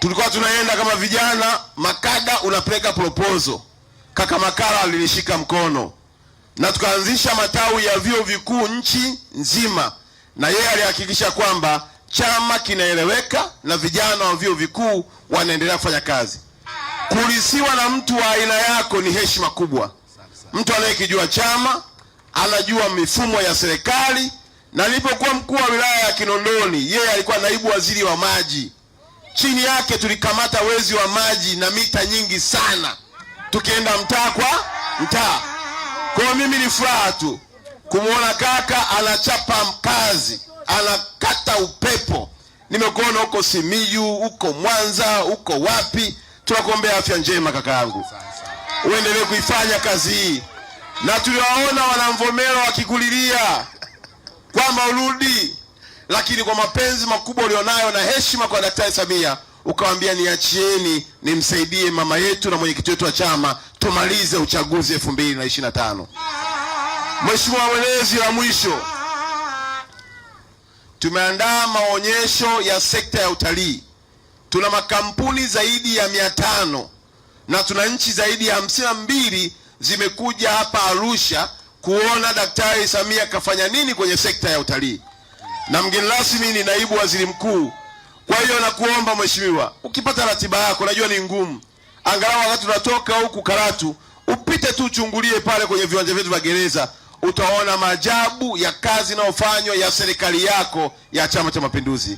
Tulikuwa tunaenda kama vijana, makada unapeleka proposal. Kaka Makala alilishika mkono na tukaanzisha matawi ya vyuo vikuu nchi nzima, na yeye alihakikisha kwamba chama kinaeleweka na vijana wa vyuo vikuu wanaendelea kufanya kazi. Kulisiwa na mtu wa aina yako ni heshima kubwa. Mtu anayekijua chama, anajua mifumo ya serikali. Na nilipokuwa mkuu wa wilaya ya Kinondoni, yeye alikuwa naibu waziri wa maji. Chini yake tulikamata wezi wa maji na mita nyingi sana, tukienda mtaa kwa mtaa. Kwa mimi ni furaha tu kumuona kaka anachapa kazi, anakata upepo. Nimekuona huko Simiyu, huko Mwanza, huko wapi. Tunakuombea afya njema kaka yangu, uendelee kuifanya kazi hii. Na tuliwaona wanamvomero wakikulilia kwamba urudi, lakini kwa mapenzi makubwa ulionayo na heshima kwa Daktari Samia ukawaambia niachieni nimsaidie mama yetu na mwenyekiti wetu wa chama tumalize uchaguzi 2025. Mheshimiwa Mwenyezi, la mwisho, tumeandaa maonyesho ya sekta ya utalii. Tuna makampuni zaidi ya 500 na tuna nchi zaidi ya 52 zimekuja hapa Arusha kuona Daktari Samia kafanya nini kwenye sekta ya utalii. Na mgeni rasmi ni naibu waziri mkuu. Kwa hiyo nakuomba mheshimiwa, ukipata ratiba yako, najua ni ngumu, angalau wakati tunatoka huku Karatu upite tu uchungulie pale kwenye viwanja vyetu vya gereza, utaona maajabu ya kazi inayofanywa ya serikali yako ya Chama cha Mapinduzi.